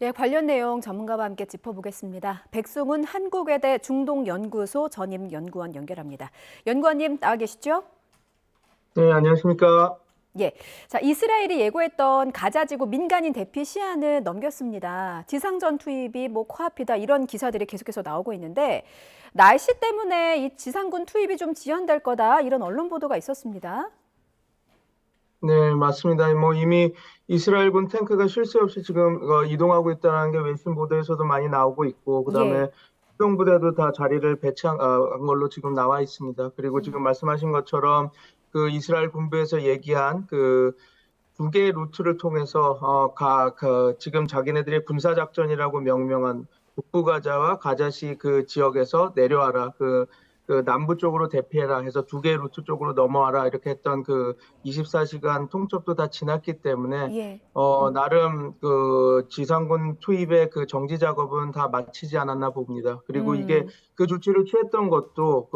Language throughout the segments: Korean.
예, 관련 내용 전문가와 함께 짚어보겠습니다. 백승훈 한국외대 중동연구소 전임 연구원 연결합니다. 연구원님 나와 계시죠? 네, 안녕하십니까. 예. 자, 이스라엘이 예고했던 가자지구 민간인 대피 시한을 넘겼습니다. 지상전 투입이 코앞이다 이런 기사들이 계속해서 나오고 있는데 날씨 때문에 이 지상군 투입이 좀 지연될 거다 이런 언론 보도가 있었습니다. 네, 맞습니다. 이미 이스라엘군 탱크가 쉴 새 없이 지금 이동하고 있다는 게 외신 보도에서도 많이 나오고 있고, 예. 그다음에 수용부대도 다 자리를 배치한 걸로 지금 나와 있습니다. 그리고 지금 말씀하신 것처럼 그 이스라엘 군부에서 얘기한 그 두 개의 루트를 통해서 지금 자기네들의 군사작전이라고 명명한 북부가자와 가자시 그 지역에서 내려와라. 그 남부 쪽으로 대피해라 해서 두 개의 루트 쪽으로 넘어와라 이렇게 했던 그 24시간 통첩도 다 지났기 때문에 예. 나름 그 지상군 투입의 그 정지 작업은 다 마치지 않았나 봅니다. 그리고 이게 음. 그 조치를 취했던 것도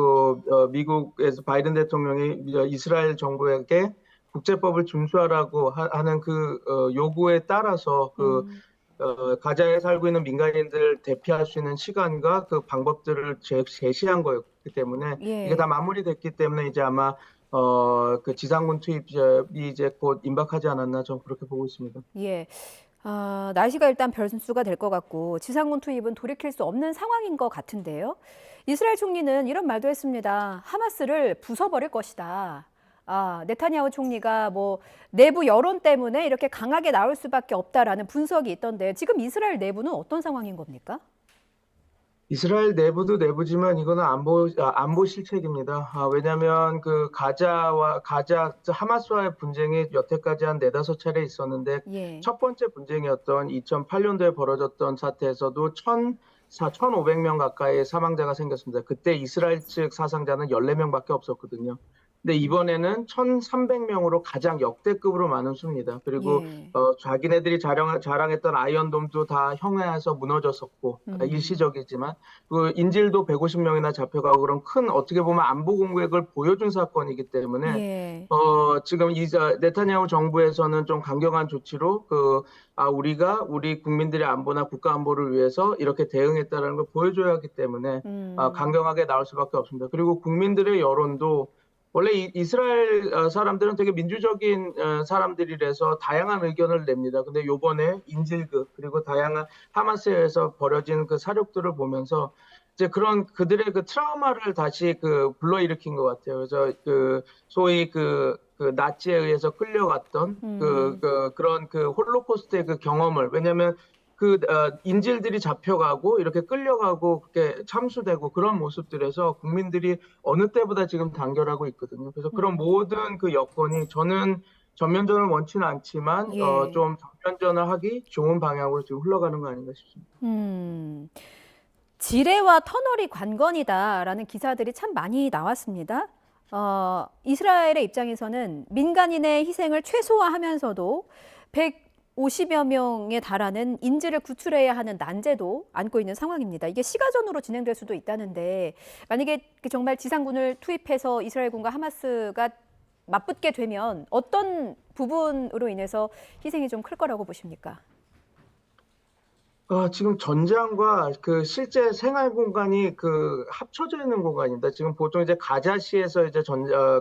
미국에서 바이든 대통령이 이스라엘 정부에게 국제법을 준수하라고 하는 그 요구에 따라서 음. 가자에 살고 있는 민간인들 대피할 수 있는 시간과 그 방법들을 제시한 거였기 때문에 이게 다 예. 마무리됐기 때문에 이제 아마 그 지상군 투입이 이제 곧 임박하지 않았나 좀 그렇게 보고 있습니다. 예. 날씨가 일단 변수가 될 것 같고 지상군 투입은 돌이킬 수 없는 상황인 것 같은데요. 이스라엘 총리는 이런 말도 했습니다. 하마스를 부숴버릴 것이다. 네타냐후 총리가 내부 여론 때문에 이렇게 강하게 나올 수밖에 없다라는 분석이 있던데 지금 이스라엘 내부는 어떤 상황인 겁니까? 이스라엘 내부도 내부지만 이거는 안보 실책입니다. 왜냐하면 그 가자 하마스와의 분쟁이 여태까지 한 네다섯 차례 있었는데 예. 첫 번째 분쟁이었던 2008년도에 벌어졌던 사태에서도 1,500명 가까이의 사망자가 생겼습니다. 그때 이스라엘 측 사상자는 14명밖에 없었거든요. 근데 이번에는 1,300명으로 가장 역대급으로 많은 수입니다. 그리고 예. 자기네들이 자랑했던 아이언돔도 다 형해해서 무너졌었고 일시적이지만 그 인질도 150명이나 잡혀가고 그런 큰 어떻게 보면 안보 공백을 보여준 사건이기 때문에 예. 지금 네타냐후 정부에서는 좀 강경한 조치로 우리가 우리 국민들의 안보나 국가 안보를 위해서 이렇게 대응했다는 걸 보여줘야 하기 때문에 음. 강경하게 나올 수밖에 없습니다. 그리고 국민들의 여론도 원래 이스라엘 사람들은 되게 민주적인 사람들이라서 다양한 의견을 냅니다. 근데 요번에 인질극 그리고 다양한 하마스에서 벌어진 그 사륙들을 보면서 이제 그런 그들의 그 트라우마를 다시 불러일으킨 것 같아요. 그래서 소위 나치에 의해서 끌려갔던 음. 그런 그 홀로코스트의 그 경험을 왜냐하면 인질들이 잡혀가고 이렇게 끌려가고 그렇게 참수되고 그런 모습들에서 국민들이 어느 때보다 지금 단결하고 있거든요. 그래서 그런 음. 모든 그 여건이 저는 전면전을 원치는 않지만 예. 좀 정면전을 하기 좋은 방향으로 지금 흘러가는 거 아닌가 싶습니다. 음. 지뢰와 터널이 관건이다라는 기사들이 참 많이 나왔습니다. 이스라엘의 입장에서는 민간인의 희생을 최소화하면서도 150여 명에 달하는 인질을 구출해야 하는 난제도 안고 있는 상황입니다. 이게 시가전으로 진행될 수도 있다는데 만약에 정말 지상군을 투입해서 이스라엘군과 하마스가 맞붙게 되면 어떤 부분으로 인해서 희생이 좀 클 거라고 보십니까? 지금 전장과 그 실제 생활 공간이 합쳐져 있는 공간입니다. 지금 보통 이제 가자시에서 이제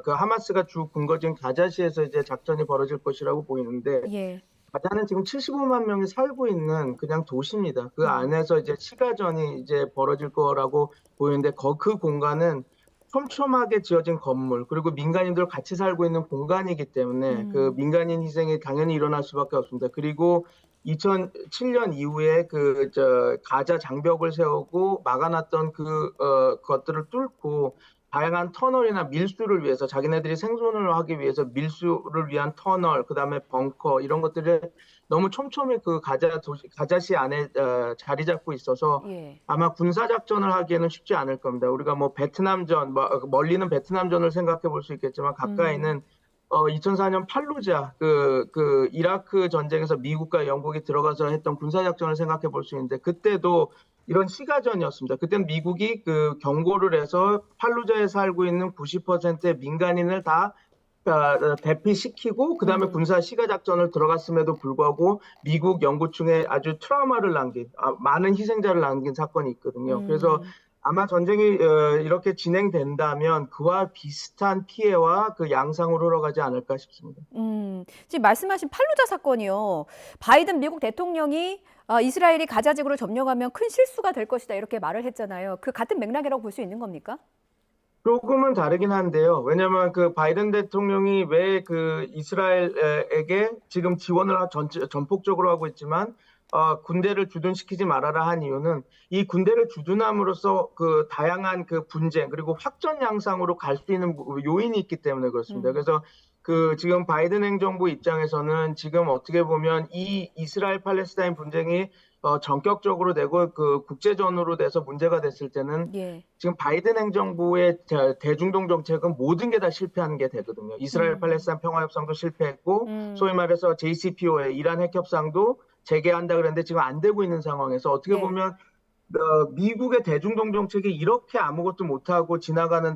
그 하마스가 주 근거지인 가자시에서 이제 작전이 벌어질 것이라고 보이는데 예. 가자는 지금 75만 명이 살고 있는 그냥 도시입니다. 그 음. 안에서 이제 시가전이 이제 벌어질 거라고 보이는데 그 공간은 촘촘하게 지어진 건물 그리고 민간인들 같이 살고 있는 공간이기 때문에 그 음. 민간인 희생이 당연히 일어날 수밖에 없습니다. 그리고 2007년 이후에 가자 장벽을 세우고 막아놨던 것들을 뚫고 다양한 터널이나 밀수를 위해서 자기네들이 생존을 하기 위해서 밀수를 위한 터널, 그다음에 벙커 이런 것들을 너무 촘촘히 그 가자시 안에 자리 잡고 있어서 예. 아마 군사 작전을 하기에는 쉽지 않을 겁니다. 우리가 베트남전, 멀리는 베트남전을 생각해 볼 수 있겠지만 음. 가까이는 2004년 팔루자 이라크 전쟁에서 미국과 영국이 들어가서 했던 군사 작전을 생각해 볼 수 있는데 그때도 이런 시가전이었습니다. 그때는 미국이 경고를 해서 팔루자에 살고 있는 90%의 민간인을 다 대피시키고 그다음에 군사 시가 작전을 들어갔음에도 불구하고 미국 영구층에 아주 트라우마를 남긴 많은 희생자를 남긴 사건이 있거든요. 그래서 음. 아마 전쟁이 이렇게 진행된다면 그와 비슷한 피해와 그 양상으로 흘러가지 않을까 싶습니다. 지금 말씀하신 팔루자 사건이요. 바이든 미국 대통령이 이스라엘이 가자 지구를 점령하면 큰 실수가 될 것이다 이렇게 말을 했잖아요. 그 같은 맥락이라고 볼 수 있는 겁니까? 조금은 다르긴 한데요. 왜냐하면 그 바이든 대통령이 왜 그 이스라엘에게 지금 지원을 전폭적으로 하고 있지만 군대를 주둔시키지 말아라 한 이유는 이 군대를 주둔함으로써 그 다양한 그 분쟁 그리고 확전 양상으로 갈 수 있는 요인이 있기 때문에 그렇습니다. 음. 그래서 그 지금 바이든 행정부 입장에서는 지금 어떻게 보면 이 이스라엘 팔레스타인 분쟁이 전격적으로 되고 그 국제전으로 돼서 문제가 됐을 때는 예. 지금 바이든 행정부의 대중동 정책은 모든 게 다 실패하는 게 되거든요. 이스라엘 음. 팔레스타인 평화협상도 실패했고 소위 음. 말해서 JCPOA 이란 핵협상도 재개한다 그랬는데 지금 안 되고 있는 상황에서 어떻게 네. 보면 미국의 대중동 정책이 이렇게 아무것도 못하고 지나가는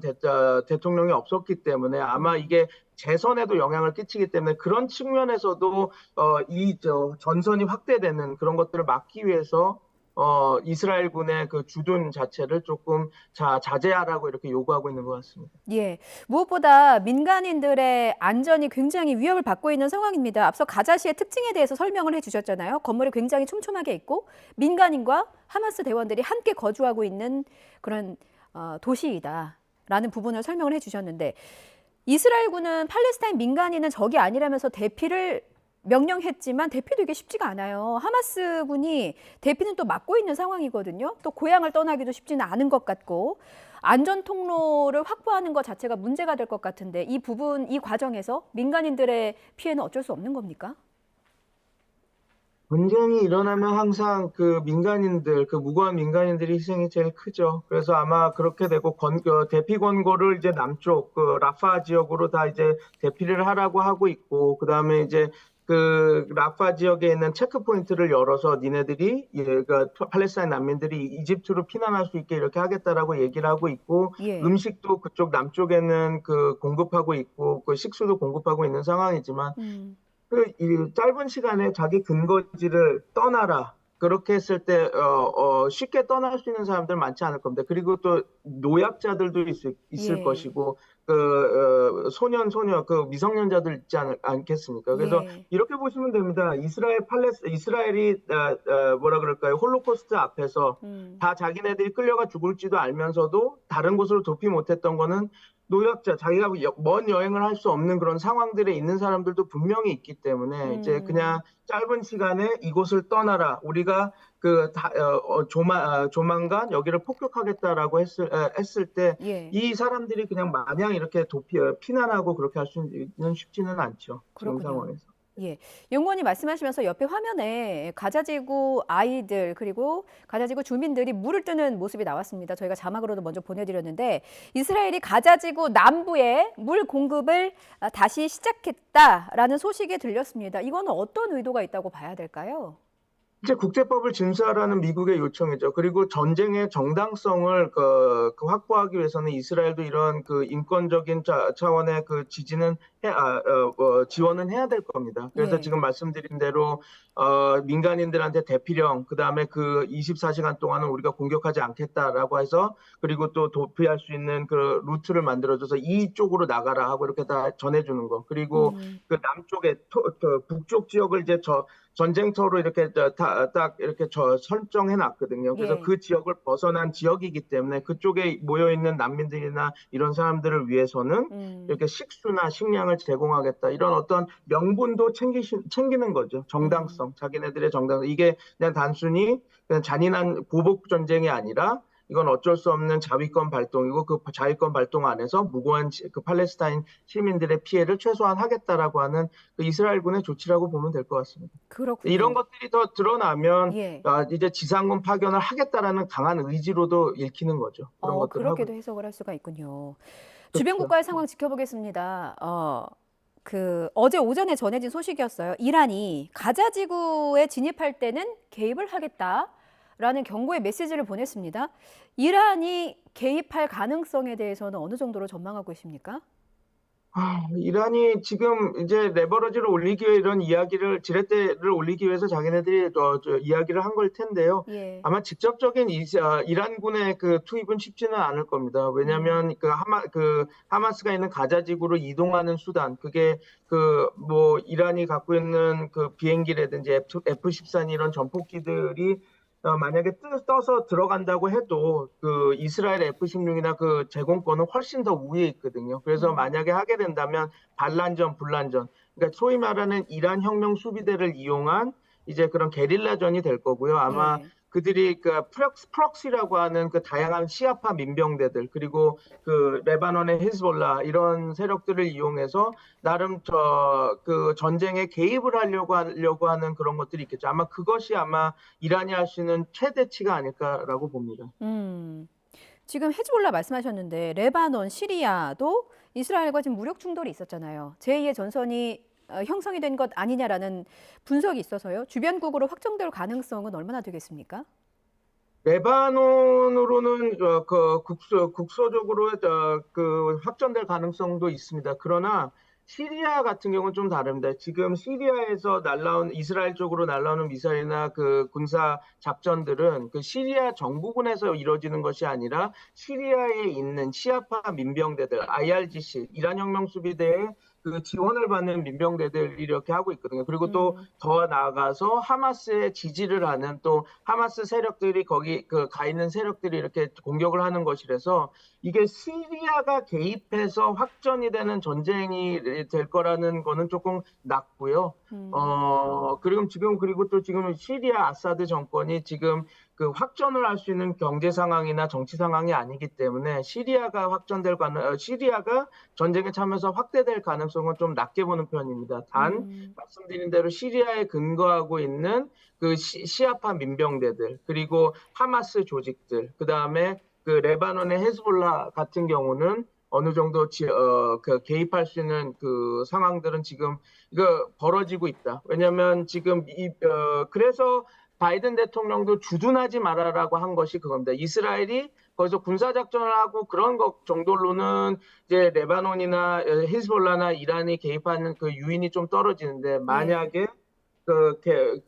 대통령이 없었기 때문에 아마 음. 이게 재선에도 영향을 끼치기 때문에 그런 측면에서도 전선이 확대되는 그런 것들을 막기 위해서 이스라엘군의 그 주둔 자체를 조금 자제하라고 이렇게 요구하고 있는 것 같습니다. 예. 무엇보다 민간인들의 안전이 굉장히 위협을 받고 있는 상황입니다. 앞서 가자시의 특징에 대해서 설명을 해주셨잖아요. 건물이 굉장히 촘촘하게 있고 민간인과 하마스 대원들이 함께 거주하고 있는 그런 도시이다라는 부분을 설명을 해주셨는데 이스라엘군은 팔레스타인 민간인은 적이 아니라면서 대피를 명령했지만 대피도 이게 쉽지가 않아요. 하마스군이 대피는 또 막고 있는 상황이거든요. 또 고향을 떠나기도 쉽지는 않은 것 같고 안전 통로를 확보하는 것 자체가 문제가 될 것 같은데 이 부분, 이 과정에서 민간인들의 피해는 어쩔 수 없는 겁니까? 분쟁이 일어나면 항상 그 민간인들, 그 무고한 민간인들이 희생이 제일 크죠. 그래서 아마 그렇게 되고 대피 권고를 이제 남쪽 그 라파 지역으로 다 이제 대피를 하라고 하고 있고, 그다음에 이제 그 라파 지역에 있는 체크 포인트를 열어서 니네들이 그러니까 팔레스타인 난민들이 이집트로 피난할 수 있게 이렇게 하겠다라고 얘기를 하고 있고, 예. 음식도 그쪽 남쪽에는 그 공급하고 있고, 그 식수도 공급하고 있는 상황이지만. 음. 이 짧은 시간에 자기 근거지를 떠나라. 그렇게 했을 때 쉽게 떠날 수 있는 사람들 많지 않을 겁니다. 그리고 또 노약자들도 있을 예. 것이고 소녀 그 미성년자들 있지 않겠습니까? 그래서 예. 이렇게 보시면 됩니다. 이스라엘이 뭐라 그럴까요? 홀로코스트 앞에서 음. 다 자기네들이 끌려가 죽을지도 알면서도 다른 곳으로 도피 못했던 거는 노약자, 자기가 먼 여행을 할 수 없는 그런 상황들에 있는 사람들도 분명히 있기 때문에 이제 그냥 짧은 시간에 이곳을 떠나라. 우리가 조만간 여기를 폭격하겠다라고 했을 때 예. 이 사람들이 그냥 마냥 이렇게 피난하고 그렇게 할 수는 쉽지는 않죠. 지금 그렇군요. 상황에서. 예. 연구원이 말씀하시면서 옆에 화면에 가자지구 아이들 그리고 가자지구 주민들이 물을 뜨는 모습이 나왔습니다. 저희가 자막으로도 먼저 보내드렸는데 이스라엘이 가자지구 남부에 물 공급을 다시 시작했다라는 소식이 들렸습니다. 이거는 어떤 의도가 있다고 봐야 될까요? 이제 국제법을 준수하라는 미국의 요청이죠. 그리고 전쟁의 정당성을 확보하기 위해서는 이스라엘도 이런 그 인권적인 차원의 그 지원은 해야 될 겁니다. 그래서 예. 지금 말씀드린 대로 민간인들한테 대피령, 그다음에 그 24시간 동안은 우리가 공격하지 않겠다라고 해서 그리고 또 도피할 수 있는 그 루트를 만들어줘서 이쪽으로 나가라 하고 이렇게 다 전해주는 거. 그리고 그 남쪽에 북쪽 지역을 이제 전쟁터로 이렇게 딱 이렇게 설정해 놨거든요. 그래서 예. 그 지역을 벗어난 지역이기 때문에 그쪽에 모여 있는 난민들이나 이런 사람들을 위해서는 이렇게 식수나 식량을 제공하겠다. 이런 어떤 명분도 챙기는 거죠. 정당성, 자기네들의 정당성. 이게 그냥 단순히 그냥 잔인한 보복 전쟁이 아니라 이건 어쩔 수 없는 자위권 발동이고 그 자위권 발동 안에서 무고한 그 팔레스타인 시민들의 피해를 최소화하겠다라고 하는 그 이스라엘군의 조치라고 보면 될 것 같습니다. 이런 그렇군요. 것들이 더 드러나면 예. 이제 지상군 파견을 하겠다라는 강한 의지로도 읽히는 거죠. 그런 것들을 하고 그렇게도 해석을 할 수가 있군요. 주변 그렇죠. 국가의 상황 지켜보겠습니다. 어제 오전에 전해진 소식이었어요. 이란이 가자 지구에 진입할 때는 개입을 하겠다라는 경고의 메시지를 보냈습니다. 이란이 개입할 가능성에 대해서는 어느 정도로 전망하고 계십니까? 이란이 지금 이제 레버러지를 올리기 위해 이런 이야기를 지렛대를 올리기 위해서 자기네들이 이야기를 한 걸 텐데요. 예. 아마 직접적인 이란군의 그 투입은 쉽지는 않을 겁니다. 음. 왜냐하면 그 하마스가 있는 가자 지구로 이동하는 수단, 그게 그 뭐 이란이 갖고 있는 그 비행기라든지 F-14 이런 전폭기들이 만약에 떠서 들어간다고 해도 그 이스라엘 F-16이나 그 제공권은 훨씬 더 우위에 있거든요. 그래서 음. 만약에 하게 된다면 반란전, 분란전, 그러니까 소위 말하는 이란 혁명 수비대를 이용한 이제 그런 게릴라전이 될 거고요. 아마 예. 그들이 그 프록시라고 하는 그 다양한 시아파 민병대들, 그리고 그 레바논의 히즈볼라 이런 세력들을 이용해서 나름 그 전쟁에 개입을 하려고 하는 그런 것들이 있겠죠. 아마 이란이 할 수 있는 최대치가 아닐까라고 봅니다. 음. 지금 헤즈볼라 말씀하셨는데 레바논, 시리아도 이스라엘과 지금 무력 충돌이 있었잖아요. 제2의 전선이 형성이 된 것 아니냐라는 분석이 있어서요. 주변국으로 확정될 가능성은 얼마나 되겠습니까? 레바논으로는 그 국소적으로 그 확전될 가능성도 있습니다. 그러나 시리아 같은 경우는 좀 다릅니다. 지금 시리아에서 날라온 이스라엘 쪽으로 날라오는 미사일이나 그 군사 작전들은 그 시리아 정부군에서 이루어지는 것이 아니라 시리아에 있는 시아파 민병대들, IRGC, 이란 혁명 수비대의 그 지원을 받는 민병대들이 이렇게 하고 있거든요. 그리고 또 음. 더 나아가서 하마스에 지지를 하는 또 하마스 세력들이 거기 그 가 있는 세력들이 이렇게 공격을 하는 것이라서 이게 시리아가 개입해서 확전이 되는 전쟁이 될 거라는 거는 조금 낮고요. 음. 그리고 또 지금 시리아 아사드 정권이 지금 그 확전을 할 수 있는 경제 상황이나 정치 상황이 아니기 때문에 시리아가 전쟁에 참여해서 확대될 가능성은 좀 낮게 보는 편입니다. 단 음. 말씀드린 대로 시리아에 근거하고 있는 그 시아파 민병대들, 그리고 하마스 조직들, 그 다음에 그 레바논의 헤즈볼라 같은 경우는 어느 정도 그 개입할 수 있는 그 상황들은 지금 이거 벌어지고 있다. 왜냐하면 지금 그래서 바이든 대통령도 주둔하지 말아라고 한 것이 그겁니다. 이스라엘이 거기서 군사작전을 하고 그런 것 정도로는 이제 레바논이나 히즈볼라나 이란이 개입하는 그 유인이 좀 떨어지는데 예. 만약에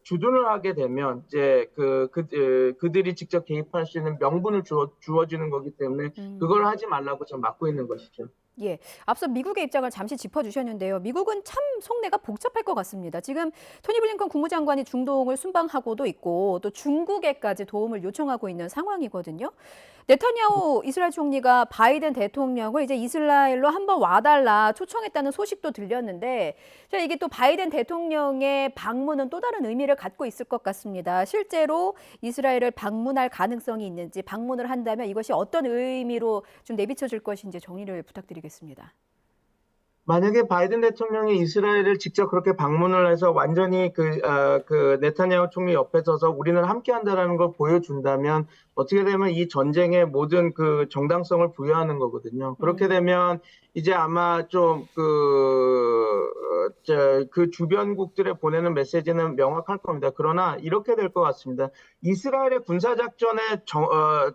주둔을 하게 되면 이제 그들이 직접 개입할 수 있는 명분을 주어지는 거기 때문에 그걸 음. 하지 말라고 좀 막고 있는 것이죠. 예. 앞서 미국의 입장을 잠시 짚어주셨는데요. 미국은 참 속내가 복잡할 것 같습니다. 지금 토니 블링컨 국무장관이 중동을 순방하고도 있고 또 중국에까지 도움을 요청하고 있는 상황이거든요. 네타냐후 이스라엘 총리가 바이든 대통령을 이제 이스라엘로 한번 와달라 초청했다는 소식도 들렸는데 이게 또 바이든 대통령의 방문은 또 다른 의미를 갖고 있을 것 같습니다. 실제로 이스라엘을 방문할 가능성이 있는지 방문을 한다면 이것이 어떤 의미로 좀 내비쳐질 것인지 정리를 부탁드리겠습니다. 만약에 바이든 대통령이 이스라엘을 직접 그렇게 방문을 해서 완전히 그 네타냐후 총리 옆에 서서 우리는 함께 한다라는 걸 보여준다면 어떻게 되면 이 전쟁의 모든 그 정당성을 부여하는 거거든요. 그렇게 음. 되면 이제 아마 그 주변국들에 보내는 메시지는 명확할 겁니다. 그러나 이렇게 될 것 같습니다. 이스라엘의 군사작전의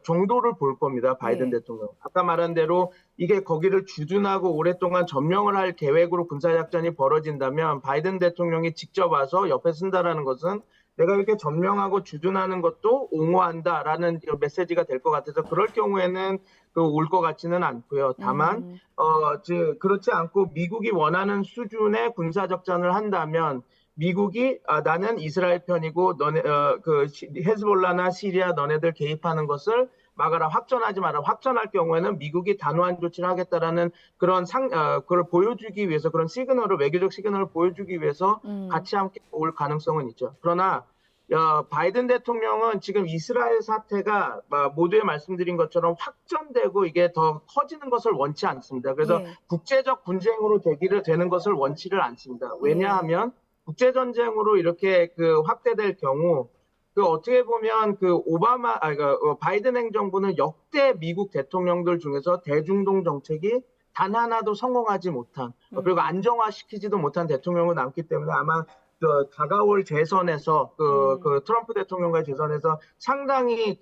정도를 볼 겁니다. 바이든 예. 대통령. 아까 말한 대로 이게 거기를 주둔하고 오랫동안 점령을 할 계획으로 군사작전이 벌어진다면 바이든 대통령이 직접 와서 옆에 쓴다라는 것은 내가 이렇게 점령하고 주둔하는 것도 옹호한다라는 메시지가 될 것 같아서 그럴 경우에는 올 것 같지는 않고요. 다만 음. 그렇지 않고 미국이 원하는 수준의 군사작전을 한다면 미국이 나는 이스라엘 편이고 헤즈볼라나 시리아 너네들 개입하는 것을 막아라, 확전하지 마라. 확전할 경우에는 미국이 단호한 조치를 하겠다라는 그걸 보여주기 위해서 그런 외교적 시그널을 보여주기 위해서 음. 같이 함께 올 가능성은 있죠. 그러나 바이든 대통령은 지금 이스라엘 사태가 모두에 말씀드린 것처럼 확전되고 이게 더 커지는 것을 원치 않습니다. 그래서 예. 국제적 분쟁으로 되는 것을 원치를 않습니다. 예. 왜냐하면 국제전쟁으로 이렇게 확대될 경우 어떻게 보면 바이든 행정부는 역대 미국 대통령들 중에서 대중동 정책이 단 하나도 성공하지 못한 그리고 음. 안정화시키지도 못한 대통령으로 남기 때문에 아마 다가올 재선에서 그 트럼프 대통령과의 재선에서 상당히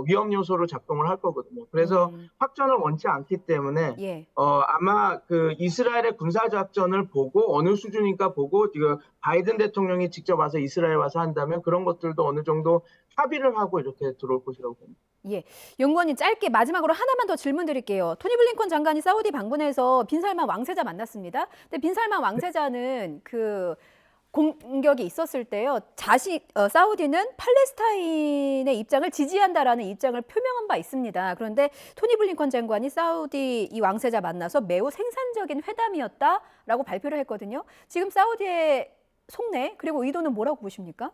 위험 요소로 작동을 할 거거든요. 그래서 확전을 원치 않기 때문에 예. 아마 그 이스라엘의 군사 작전을 보고 어느 수준인가 보고 지금 바이든 대통령이 직접 와서 이스라엘 와서 한다면 그런 것들도 어느 정도 합의를 하고 이렇게 들어올 것이라고 봅니다. 예. 연구원님 짧게 마지막으로 하나만 더 질문 드릴게요. 토니 블링컨 장관이 사우디 방문해서 빈살만 왕세자 만났습니다. 근데 빈살만 왕세자는 그 공격이 있었을 때요. 사우디는 팔레스타인의 입장을 지지한다라는 입장을 표명한 바 있습니다. 그런데 토니 블링컨 장관이 사우디 이 왕세자 만나서 매우 생산적인 회담이었다라고 발표를 했거든요. 지금 사우디의 속내 그리고 의도는 뭐라고 보십니까?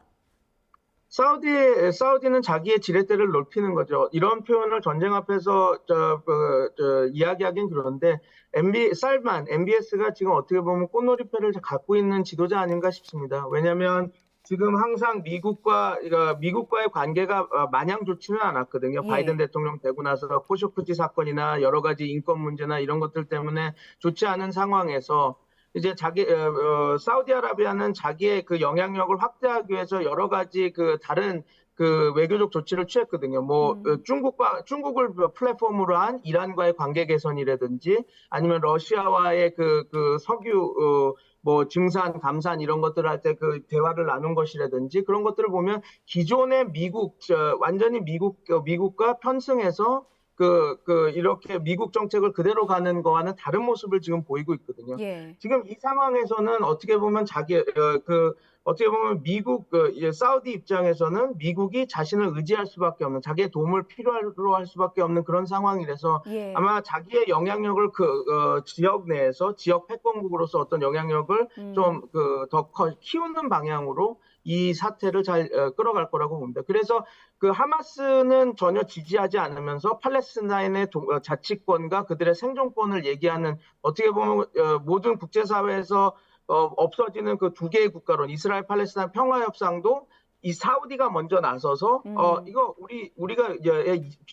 사우디는 자기의 지렛대를 높이는 거죠. 이런 표현을 전쟁 앞에서 이야기하긴 그런데 살만 MBS가 지금 어떻게 보면 꽃놀이패를 갖고 있는 지도자 아닌가 싶습니다. 왜냐하면 지금 항상 미국과의 관계가 마냥 좋지는 않았거든요. 예. 바이든 대통령 되고 나서 코쇼프지 사건이나 여러 가지 인권 문제나 이런 것들 때문에 좋지 않은 상황에서 이제 사우디아라비아는 자기의 그 영향력을 확대하기 위해서 여러 가지 다른 외교적 조치를 취했거든요. 중국을 플랫폼으로 한 이란과의 관계 개선이라든지 아니면 러시아와의 석유, 증산, 감산 이런 것들을 할 때 대화를 나눈 것이라든지 그런 것들을 보면 기존의 완전히 미국과 편승해서 이렇게 미국 정책을 그대로 가는 거와는 다른 모습을 지금 보이고 있거든요. 예. 지금 이 상황에서는 어떻게 보면 사우디 입장에서는 미국이 자신을 의지할 수밖에 없는, 자기의 도움을 필요로 할 수밖에 없는 그런 상황이라서 예. 아마 자기의 영향력을 지역 내에서 지역 패권국으로서 어떤 영향력을 좀 더 키우는 방향으로 이 사태를 잘 끌어갈 거라고 봅니다. 그래서 하마스는 전혀 지지하지 않으면서 팔레스타인의 자치권과 그들의 생존권을 얘기하는, 어떻게 보면 모든 국제사회에서 없어지는 그 두 개의 국가론, 이스라엘 팔레스타인 평화협상도 이 사우디가 먼저 나서서 이거 우리가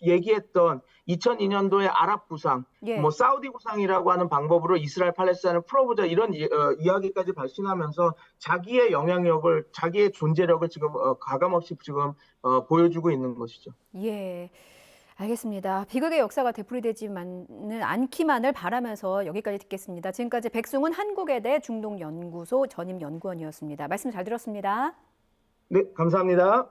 얘기했던 2002년도의 아랍 구상, 예. 사우디 구상이라고 하는 방법으로 이스라엘 팔레스타인을 풀어보자, 이런 이야기까지 발신하면서 자기의 영향력을, 자기의 존재력을 지금 가감없이 지금 보여주고 있는 것이죠. 예. 알겠습니다. 비극의 역사가 되풀이되지만은 않기만을 바라면서 여기까지 듣겠습니다. 지금까지 백승훈 한국외대 중동연구소 전임 연구원이었습니다. 말씀 잘 들었습니다. 네, 감사합니다.